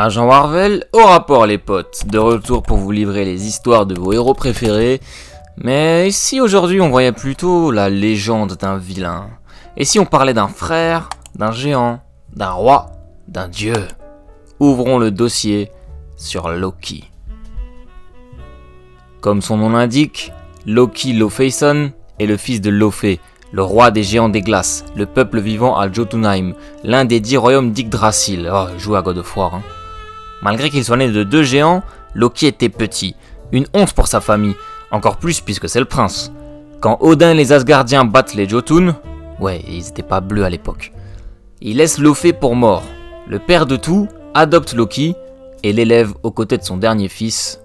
Agent Marvel, au rapport les potes, de retour pour vous livrer les histoires de vos héros préférés. Mais si aujourd'hui on voyait plutôt la légende d'un vilain? Et si on parlait d'un frère, d'un géant, d'un roi, d'un dieu? Ouvrons le dossier sur Loki. Comme son nom l'indique, Loki Laufeyson est le fils de Laufey, le roi des géants des glaces, le peuple vivant à Jotunheim, l'un des 10 royaumes d'Yggdrasil. Oh, il joue à God of War. Malgré qu'il soit né de 2 géants, Loki était petit, une honte pour sa famille, encore plus puisque c'est le prince. Quand Odin et les Asgardiens battent les Jotun, ouais, ils étaient pas bleus à l'époque, il laisse Laufey pour mort. Le père de tout adopte Loki et l'élève aux côtés de son dernier fils,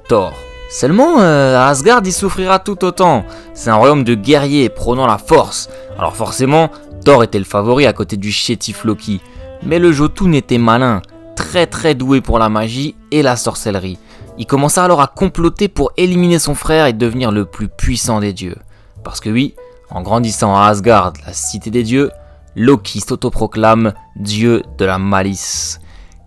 Thor. Seulement, Asgard y souffrira tout autant. C'est un royaume de guerriers prônant la force. Alors forcément, Thor était le favori à côté du chétif Loki. Mais le Jotun était malin, très doué pour la magie et la sorcellerie. Il commença alors à comploter pour éliminer son frère et devenir le plus puissant des dieux. Parce que oui, en grandissant à Asgard, la cité des dieux, Loki s'autoproclame dieu de la malice.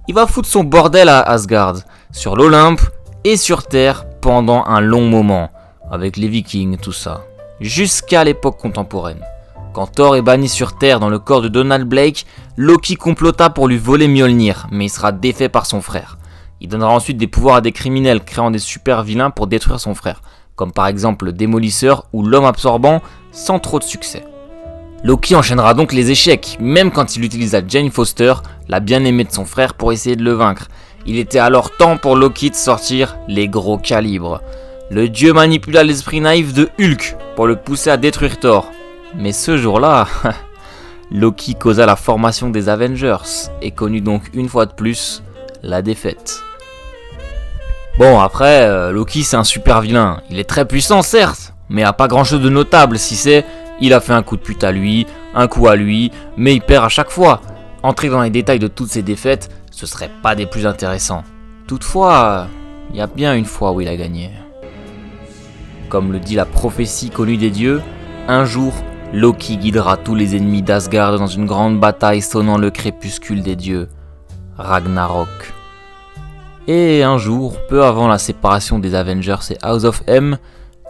Il va foutre son bordel à Asgard, sur l'Olympe et sur Terre pendant un long moment, avec les Vikings, tout ça, jusqu'à l'époque contemporaine. Quand Thor est banni sur Terre dans le corps de Donald Blake, Loki complota pour lui voler Mjolnir, mais il sera défait par son frère. Il donnera ensuite des pouvoirs à des criminels, créant des super vilains pour détruire son frère, comme par exemple le Démolisseur ou l'Homme Absorbant, sans trop de succès. Loki enchaînera donc les échecs, même quand il utilisa Jane Foster, la bien-aimée de son frère, pour essayer de le vaincre. Il était alors temps pour Loki de sortir les gros calibres. Le dieu manipula l'esprit naïf de Hulk pour le pousser à détruire Thor. Mais ce jour-là, Loki causa la formation des Avengers et connut donc une fois de plus la défaite. Bon, après, Loki c'est un super vilain. Il est très puissant certes, mais a pas grand chose de notable si c'est il a fait un coup de pute à lui, un coup à lui, mais il perd à chaque fois. Entrer dans les détails de toutes ses défaites, ce serait pas des plus intéressants. Toutefois, il y a bien une fois où il a gagné. Comme le dit la prophétie connue des dieux, un jour, Loki guidera tous les ennemis d'Asgard dans une grande bataille sonnant le crépuscule des dieux, Ragnarok. Et un jour, peu avant la séparation des Avengers et House of M,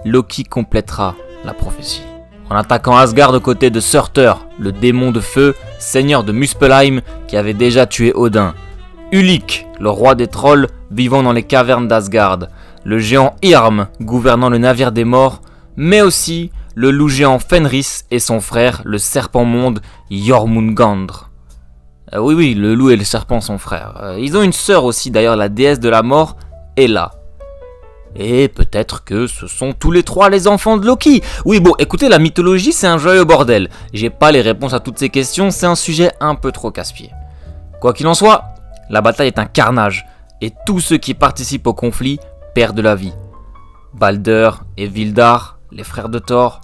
Loki complétera la prophétie, en attaquant Asgard aux côtés de Surtur, le démon de feu, seigneur de Muspelheim qui avait déjà tué Odin. Ulik, le roi des trolls vivant dans les cavernes d'Asgard, le géant Irm gouvernant le navire des morts, mais aussi le loup géant Fenris et son frère, le serpent monde Jormungandr. Oui, le loup et le serpent sont frères. Ils ont une sœur aussi d'ailleurs, la déesse de la mort, Hela. Et peut-être que ce sont tous les 3 les enfants de Loki. Oui bon, écoutez, la mythologie c'est un joyeux bordel. J'ai pas les réponses à toutes ces questions, c'est un sujet un peu trop casse-pied. Quoi qu'il en soit, la bataille est un carnage, et tous ceux qui participent au conflit perdent la vie. Balder et Vildar, les frères de Thor,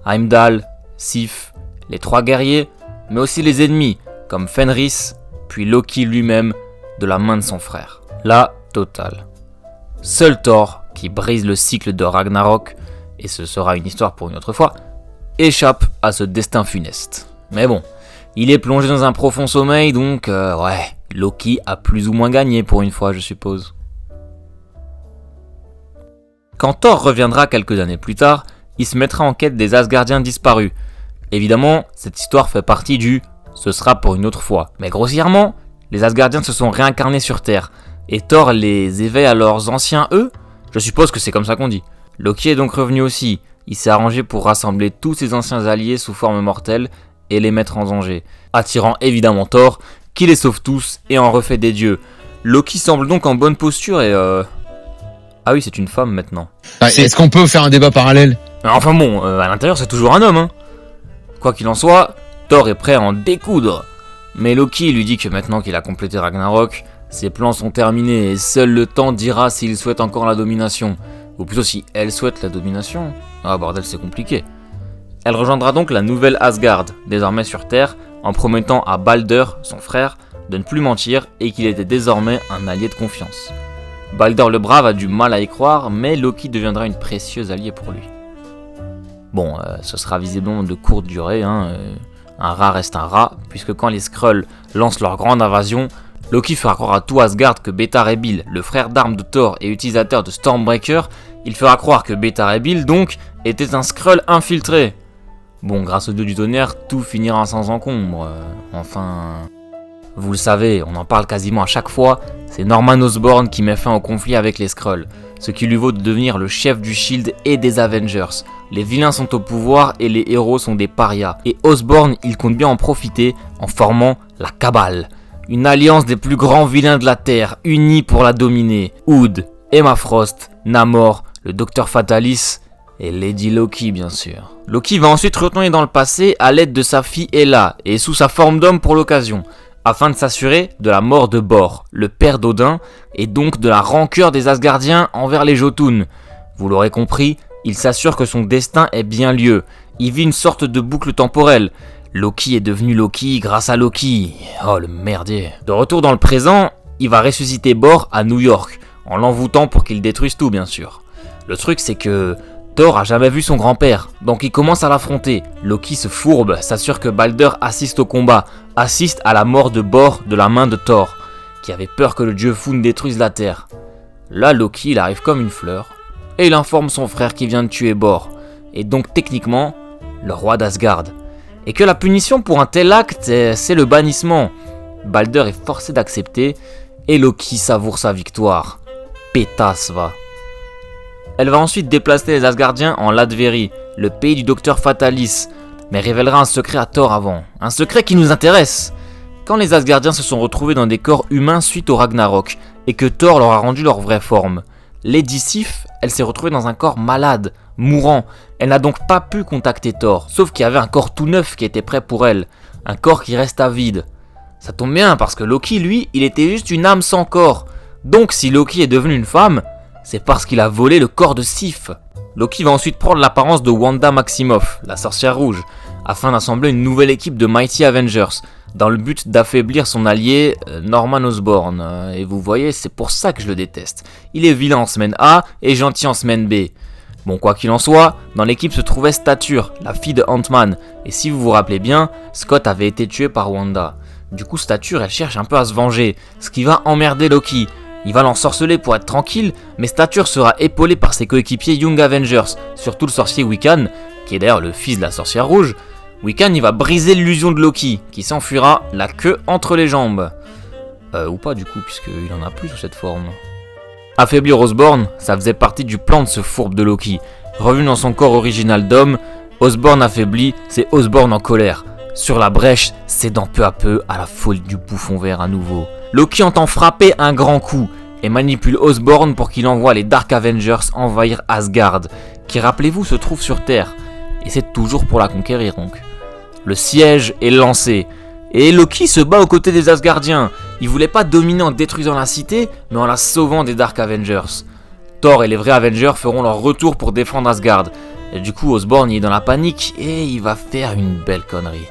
Heimdall, Sif, les 3 guerriers, mais aussi les ennemis, comme Fenris, puis Loki lui-même, de la main de son frère. La totale. Seul Thor, qui brise le cycle de Ragnarok, et ce sera une histoire pour une autre fois, échappe à ce destin funeste. Mais bon, il est plongé dans un profond sommeil, donc ouais, Loki a plus ou moins gagné pour une fois, je suppose. Quand Thor reviendra quelques années plus tard, il se mettra en quête des Asgardiens disparus. Évidemment, cette histoire fait partie du « ce sera pour une autre fois ». Mais grossièrement, les Asgardiens se sont réincarnés sur Terre, et Thor les éveille à leurs anciens eux. Je suppose que c'est comme ça qu'on dit. Loki est donc revenu aussi. Il s'est arrangé pour rassembler tous ses anciens alliés sous forme mortelle et les mettre en danger, attirant évidemment Thor, qui les sauve tous et en refait des dieux. Loki semble donc en bonne posture et ah oui, c'est une femme maintenant. Est-ce qu'on peut faire un débat parallèle ? Enfin bon, à l'intérieur c'est toujours un homme, hein. Quoi qu'il en soit, Thor est prêt à en découdre. Mais Loki lui dit que maintenant qu'il a complété Ragnarok, ses plans sont terminés et seul le temps dira s'il souhaite encore la domination. Ou plutôt si elle souhaite la domination. Ah bordel, c'est compliqué. Elle rejoindra donc la nouvelle Asgard, désormais sur Terre, en promettant à Balder, son frère, de ne plus mentir et qu'il était désormais un allié de confiance. Balder le Brave a du mal à y croire, mais Loki deviendra une précieuse alliée pour lui. Bon, ce sera visiblement de courte durée, hein. Un rat reste un rat, puisque quand les Skrulls lancent leur grande invasion, Loki fera croire à tout Asgard que Beta Ray Bill, le frère d'armes de Thor et utilisateur de Stormbreaker, il fera croire que Beta Ray Bill, donc, était un Skrull infiltré. Bon, grâce au dieu du tonnerre, tout finira sans encombre. Enfin... Vous le savez, on en parle quasiment à chaque fois, c'est Norman Osborn qui met fin au conflit avec les Skrulls, ce qui lui vaut de devenir le chef du Shield et des Avengers. Les vilains sont au pouvoir et les héros sont des parias. Et Osborn, il compte bien en profiter en formant la Cabale. Une alliance des plus grands vilains de la Terre, unis pour la dominer. Hood, Emma Frost, Namor, le Docteur Fatalis et Lady Loki bien sûr. Loki va ensuite retourner dans le passé à l'aide de sa fille Hela et sous sa forme d'homme pour l'occasion, afin de s'assurer de la mort de Bor, le père d'Odin, et donc de la rancœur des Asgardiens envers les Jotun. Vous l'aurez compris, il s'assure que son destin est bien lieu. Il vit une sorte de boucle temporelle. Loki est devenu Loki grâce à Loki. Oh le merdier. De retour dans le présent, il va ressusciter Bor à New York, en l'envoûtant pour qu'il détruise tout bien sûr. Le truc c'est que Thor a jamais vu son grand-père, donc il commence à l'affronter. Loki se fourbe, s'assure que Balder assiste au combat, assiste à la mort de Bor de la main de Thor, qui avait peur que le dieu fou ne détruise la terre. Là Loki il arrive comme une fleur, et il informe son frère qui vient de tuer Bor, et donc techniquement, le roi d'Asgard. Et que la punition pour un tel acte, c'est le bannissement. Balder est forcé d'accepter, et Loki savoure sa victoire. Pétasse va. Elle va ensuite déplacer les Asgardiens en Latverie, le pays du docteur Fatalis, mais révélera un secret à Thor avant. Un secret qui nous intéresse. Quand les Asgardiens se sont retrouvés dans des corps humains suite au Ragnarok, et que Thor leur a rendu leur vraie forme, Lady Sif, elle s'est retrouvée dans un corps malade, mourant. Elle n'a donc pas pu contacter Thor, sauf qu'il y avait un corps tout neuf qui était prêt pour elle, un corps qui reste à vide. Ça tombe bien parce que Loki, lui, il était juste une âme sans corps. Donc si Loki est devenu une femme, c'est parce qu'il a volé le corps de Sif. Loki va ensuite prendre l'apparence de Wanda Maximoff, la sorcière rouge, afin d'assembler une nouvelle équipe de Mighty Avengers, dans le but d'affaiblir son allié Norman Osborn. Et vous voyez, c'est pour ça que je le déteste. Il est vilain en semaine A et gentil en semaine B. Bon, quoi qu'il en soit, dans l'équipe se trouvait Stature, la fille de Ant-Man, et si vous vous rappelez bien, Scott avait été tué par Wanda. Du coup, Stature, elle cherche un peu à se venger, ce qui va emmerder Loki. Il va l'ensorceler pour être tranquille, mais Stature sera épaulé par ses coéquipiers Young Avengers, surtout le sorcier Wiccan, qui est d'ailleurs le fils de la sorcière rouge. Wiccan, il va briser l'illusion de Loki, qui s'enfuira la queue entre les jambes. Ou pas du coup, puisqu'il en a plus sous cette forme. Affaiblir Osborn, ça faisait partie du plan de ce fourbe de Loki. Revenu dans son corps original d'homme, Osborn affaibli, c'est Osborn en colère. Sur la brèche, cédant peu à peu à la folie du bouffon vert à nouveau. Loki entend frapper un grand coup et manipule Osborn pour qu'il envoie les Dark Avengers envahir Asgard, qui rappelez-vous se trouve sur Terre, et c'est toujours pour la conquérir donc. Le siège est lancé, et Loki se bat aux côtés des Asgardiens. Il voulait pas dominer en détruisant la cité, mais en la sauvant des Dark Avengers. Thor et les vrais Avengers feront leur retour pour défendre Asgard, et du coup Osborn il est dans la panique, et il va faire une belle connerie.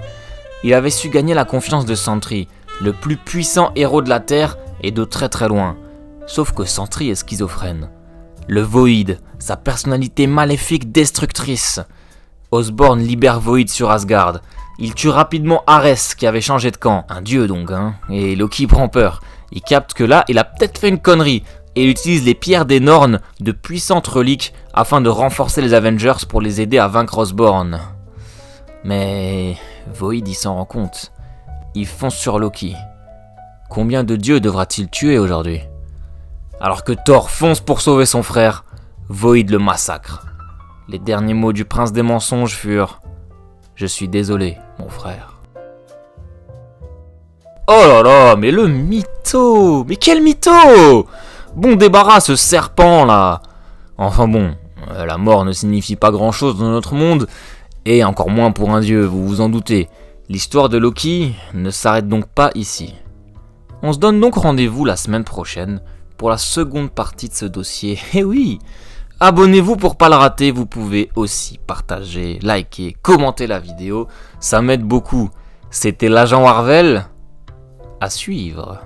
Il avait su gagner la confiance de Sentry, le plus puissant héros de la Terre et de très très loin. Sauf que Sentry est schizophrène. Le Void, sa personnalité maléfique destructrice. Osborn libère Void sur Asgard. Il tue rapidement Ares qui avait changé de camp, un dieu donc, et Loki prend peur. Il capte que là, il a peut-être fait une connerie, et il utilise les pierres des Norns, de puissantes reliques, afin de renforcer les Avengers pour les aider à vaincre Osborn. Mais Void il s'en rend compte. Il fonce sur Loki. Combien de dieux devra-t-il tuer aujourd'hui? Alors que Thor fonce pour sauver son frère, Void le massacre. Les derniers mots du prince des mensonges furent « Je suis désolé, mon frère ». Oh là là, mais le mytho! Mais quel mytho! Bon débarras ce serpent là! Enfin bon, la mort ne signifie pas grand chose dans notre monde, et encore moins pour un dieu, vous vous en doutez. L'histoire de Loki ne s'arrête donc pas ici. On se donne donc rendez-vous la semaine prochaine pour la seconde partie de ce dossier. Eh oui! Abonnez-vous pour pas le rater, vous pouvez aussi partager, liker, commenter la vidéo, ça m'aide beaucoup. C'était l'agent Marvel, à suivre.